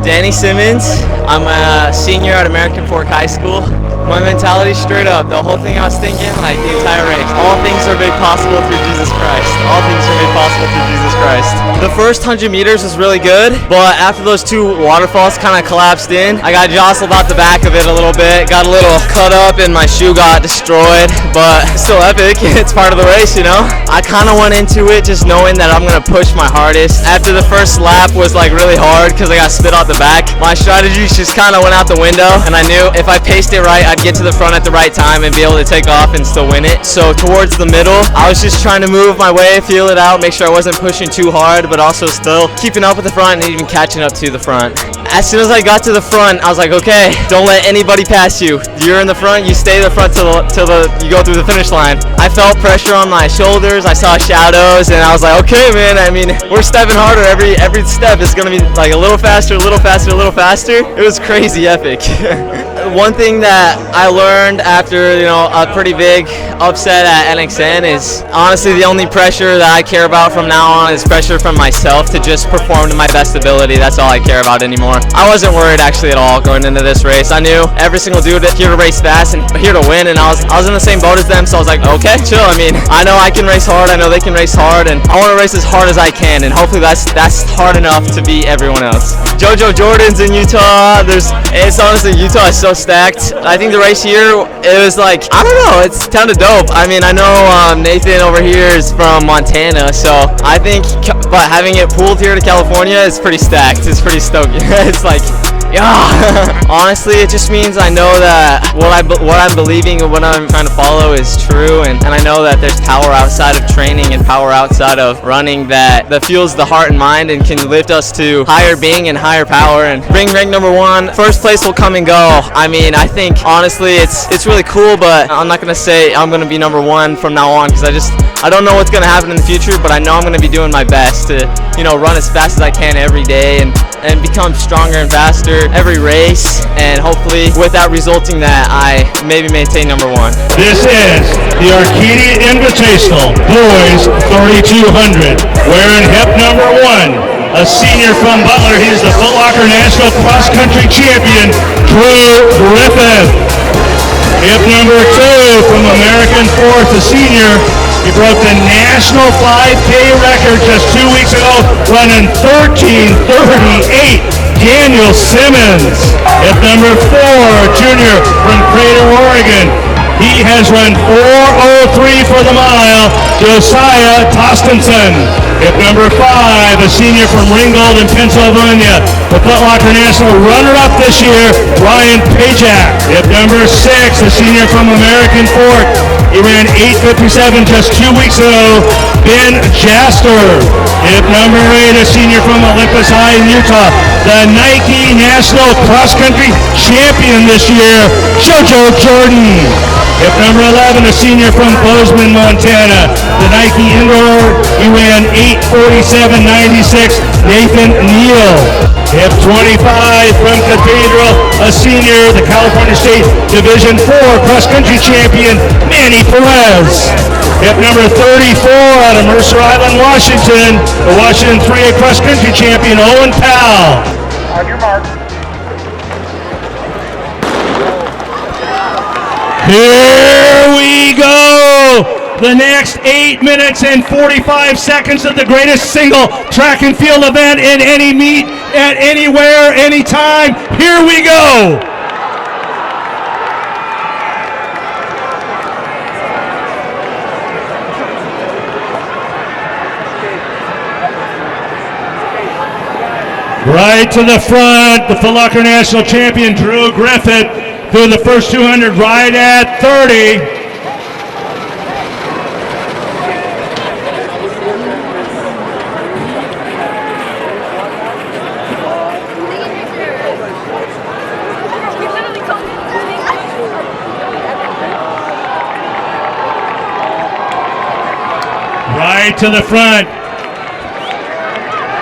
Danny Simmons. I'm a senior at American Fork High School. My mentality straight up, the whole thing I was thinking, like the entire race, all things are made possible through Jesus Christ. All things are made possible through Jesus Christ. The first 100 meters was really good, but after those two waterfalls kind of collapsed in, I got jostled out the back of it a little bit, got a little cut up and my shoe got destroyed, but still epic. It's part of the race, you know? I kind of went into it just knowing that I'm going to push my hardest. After the first lap was like really hard because I got spit out the back, my strategy just kind of went out the window, and I knew if I paced it right, I'd get to the front at the right time and be able to take off and still win it. So towards the middle, I was just trying to move my way, feel it out, make sure I wasn't pushing too hard, but also still keeping up with the front and even catching up to the front. As soon as I got to the front, I was like, okay, don't let anybody pass you. You're in the front, you stay in the front till you go through the finish line. I felt pressure on my shoulders, I saw shadows, and I was like, okay, man, I mean, we're stepping harder. Every step is gonna be like a little faster, a little faster, a little faster. It was crazy epic. One thing that I learned after, a pretty big upset at NXN is honestly the only pressure that I care about from now on is pressure from myself to just perform to my best ability. That's all I care about anymore. I wasn't worried actually at all going into this race. I knew every single dude here to race fast and here to win, and I was in the same boat as them, so I was like, okay, chill. I mean, I know I can race hard, I know they can race hard, and I want to race as hard as I can, and hopefully that's hard enough to beat everyone else. Jojo Jourdon's in Utah. It's honestly, Utah is so stacked. I think the race here, it was like, I don't know, it's kind of dope. I mean, I know Nathan over here is from Montana, so I think, but having it pooled here to California is pretty stacked. It's pretty stoked. It's like, yeah. Honestly, it just means I know that what I'm believing and what I'm trying to follow is true, and I know that there's power outside of training and power outside of running that fuels the heart and mind and can lift us to higher being and higher power and bring rank number one. First place will come and go. I mean, I think honestly it's really cool, but I'm not gonna say I'm gonna be number one from now on because I don't know what's gonna happen in the future, but I know I'm gonna be doing my best to run as fast as I can every day and become stronger and faster every race, and hopefully with that resulting that I maybe maintain number one. This is the Arcadia Invitational Boys 3200. Wearing hip number one, a senior from Butler. He's the Footlocker National Cross Country Champion, Griffith. Hip number two from American Fork, a senior. He broke the national 5K record just 2 weeks ago, running 13:38. Daniel Simmons. Hip number four, a junior from Crater, Oregon. He has run 4:03 for the mile, Josiah Tostenson. Hip number five, a senior from Ringgold in Pennsylvania. The Footlocker National runner-up this year, Ryan Pajak. Hip number six, a senior from American Fork. He ran 8:57 just 2 weeks ago, Ben Jaster. Hip number eight, a senior from Olympus High in Utah. The Nike National Cross Country Champion this year, Jojo Jourdon. Hip number 11, a senior from Bozeman, Montana. The Nike Indoor, he ran 8:47.96, Nathan Neal. Hip 25 from Cathedral, a senior, the California State Division 4 Cross Country Champion, Manny Perez. Hip number 34 out of Mercer Island, Washington, the Washington 3A Cross Country Champion, Owen Powell. On your mark. Here we go! The next 8 minutes and 45 seconds of the greatest single track and field event in any meet, at anywhere, anytime. Here we go! Right to the front, the Footlocker National Champion, Drew Griffith, through the first 200, right at 30. Right to the front,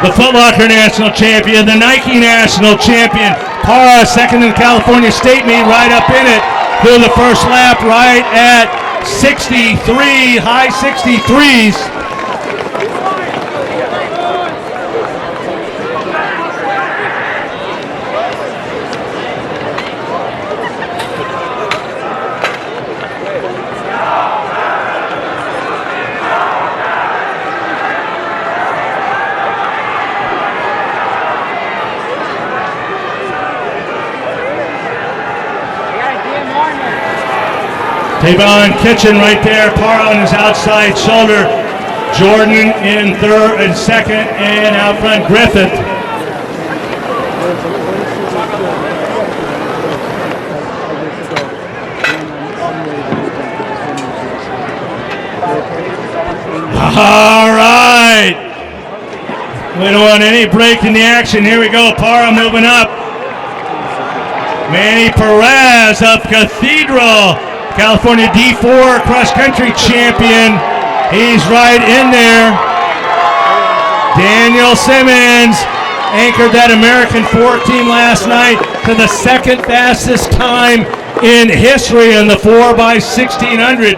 the Footlocker National Champion, the Nike National Champion, Para, second in the California State meet, right up in it through the first lap, right at 63, high 63s. Tavon Kitchen right there. Parra on his outside shoulder. Jourdon in third and second, and out front Griffith. All right. We don't want any break in the action. Here we go. Parra moving up. Manny Perez of Cathedral, California D4 cross-country champion. He's right in there. Daniel Simmons anchored that American 4 team last night to the second fastest time in history in the 4x1600.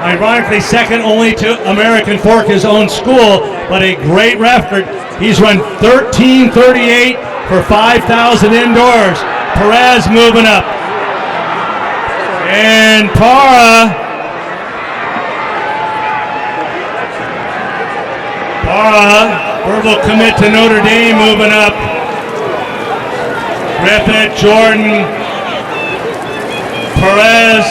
Ironically, second only to American Fork, his own school, but a great record. He's run 13:38 for 5,000 indoors. Perez moving up. And Parra verbal commit to Notre Dame moving up. Griffith, Jourdon, Perez.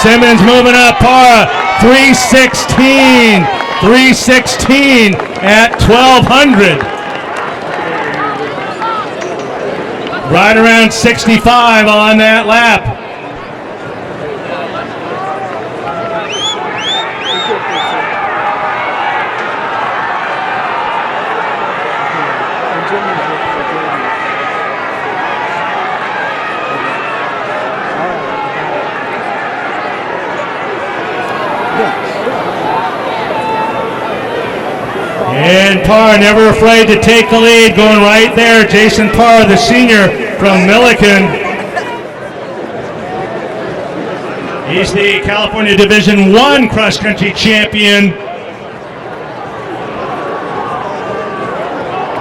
Simmons moving up, Parra, 3:16 at 1200. Right around 65 on that lap. And Parra never afraid to take the lead, going right there. Jason Parra, the senior from Milliken. He's the California Division I cross-country champion.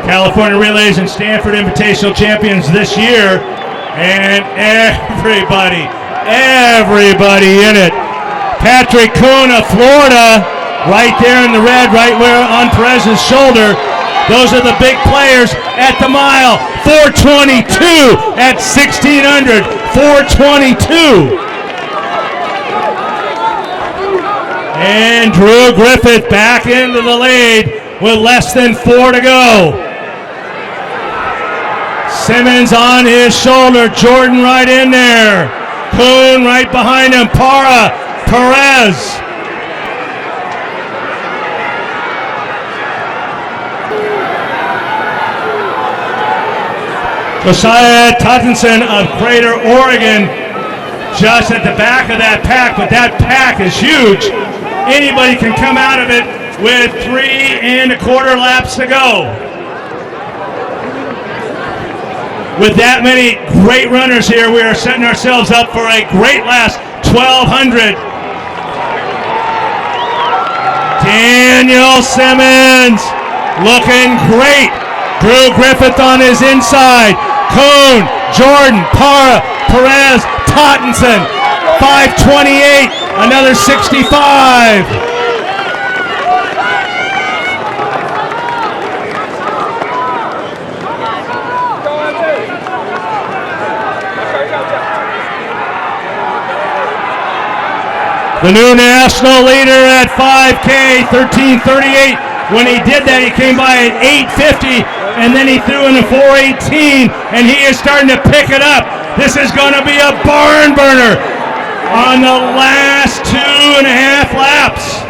California Relays and Stanford Invitational champions this year. And everybody in it. Patrick Kuhn of Florida. Right there in the red, right where on Perez's shoulder. Those are the big players at the mile. 4:22 at 1600. 4:22. And Drew Griffith back into the lead with less than 4 to go. Simmons on his shoulder. Jourdon right in there. Kuhn right behind him. Parra, Perez. Josiah Tostenson of Crater, Oregon, just at the back of that pack, but that pack is huge. Anybody can come out of it with 3 1/4 laps to go. With that many great runners here, we are setting ourselves up for a great last 1200. Daniel Simmons looking great. Drew Griffith on his inside. Kuhn, Jourdon, Parra, Perez, Tostenson, 5:28, another 65. The new national leader at 5K, 13:38. When he did that, he came by at 8:50, and then he threw in a 4:18, and he is starting to pick it up. This is going to be a barn burner on the last 2.5 laps.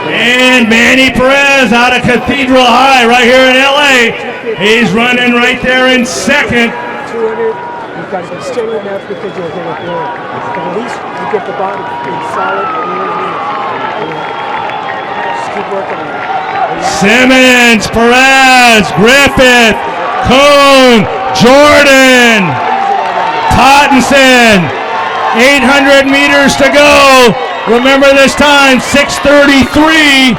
And Manny Perez out of Cathedral High right here in LA. He's running right there in second. 200, you've got to be steady enough because you'll hit it low. But at least you get the body in solid. Just keep working on it. Simmons, Perez, Griffith, Kuhn, Jourdon, Tostenson, 800 meters to go. Remember this time, 6:33.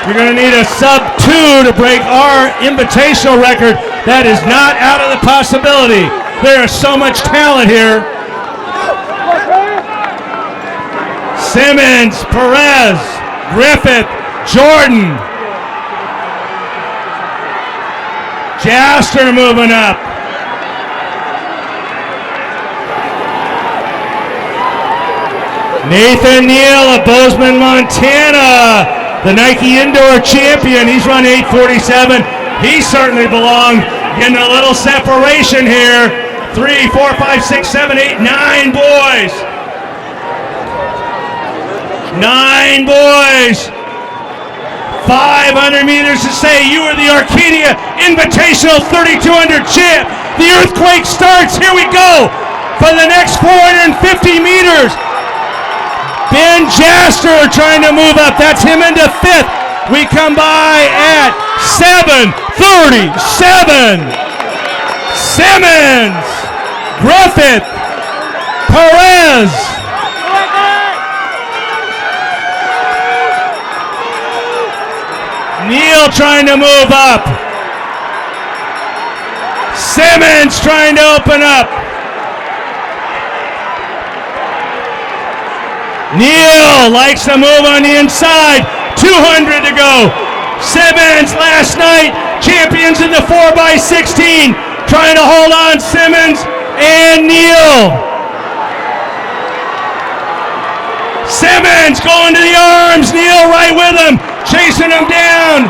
You're going to need a sub-2 to break our invitational record. That is not out of the possibility. There is so much talent here. Simmons, Perez, Griffith, Jourdon. Jaster moving up. Nathan Neal of Bozeman, Montana. The Nike Indoor Champion, he's run 8:47. He certainly belonged. Getting a little separation here. 3, 4, 5, 6, 7, 8, 9 boys. 9 boys. 500 meters to say you are the Arcadia Invitational 3200 champ. The earthquake starts. Here we go for the next 450 meters. Ben Jaster trying to move up. That's him into 5th. We come by at 7:37. Simmons, Griffith, Perez. Neal trying to move up. Simmons trying to open up. Neal likes to move on the inside. 200 to go. Simmons last night, champions in the 4x16. Trying to hold on, Simmons and Neal. Simmons going to the arms. Neal right with him, chasing him down.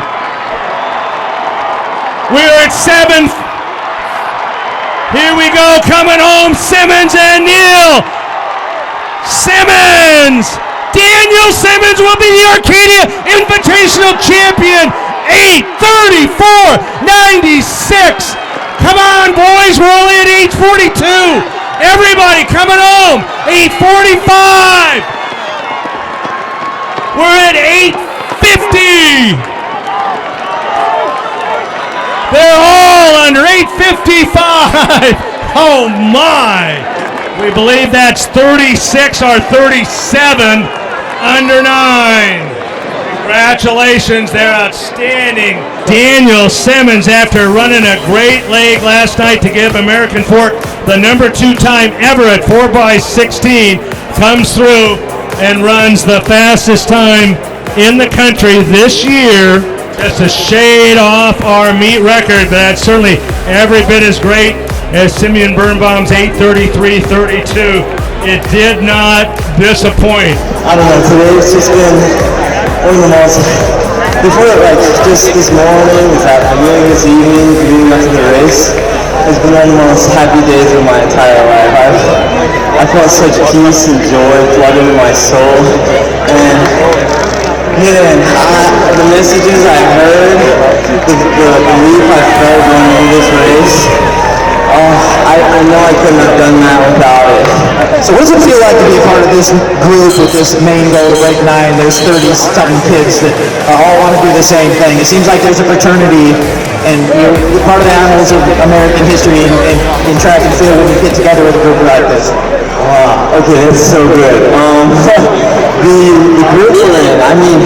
We're at 7th. Here we go, coming home, Simmons and Neal. Simmons! Daniel Simmons will be the Arcadia Invitational Champion. 8:34.96. Come on, boys, we're only at 8:42. Everybody coming home. 8:45. We're at 8:50. They're all under 8:55. Oh my. We believe that's 36 or 37 under 9. Congratulations, they're outstanding. Daniel Simmons, after running a great leg last night to give American Fork the number 2 time ever at 4x16, comes through and runs the fastest time in the country this year. Just a shade off our meet record, but that's certainly every bit as great as Simeon Birnbaum's 8:33.32. It did not disappoint. I don't know, today's just been one of the most, before like just this morning, really this evening, leading up to the race, has been one of the most happy days of my entire life. I felt such peace and joy flood into my soul, and man, the messages I heard, the belief I felt going into this race, I know I couldn't have done that without it. So what does it feel like to be a part of this group with this main goal to break 9? There's 30-something kids that all want to do the same thing. It seems like there's a fraternity, and you're part of the annals of American history in track and field when you get together with a group like this. Wow, okay, that's so good. The group we're in, I mean,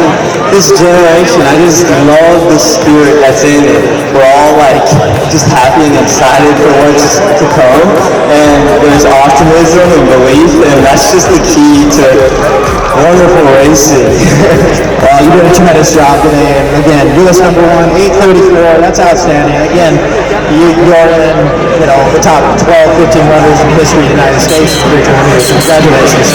this generation, I just love the spirit that's in it. We're all like just happy and excited for what's to come, and there's optimism and belief, and that's just the key to wonderful racing. You did a tremendous job today, and again, U.S. number 1, 8:34. That's outstanding. Again, you're in, the top 12, 15 runners in the history of the United States. Congratulations.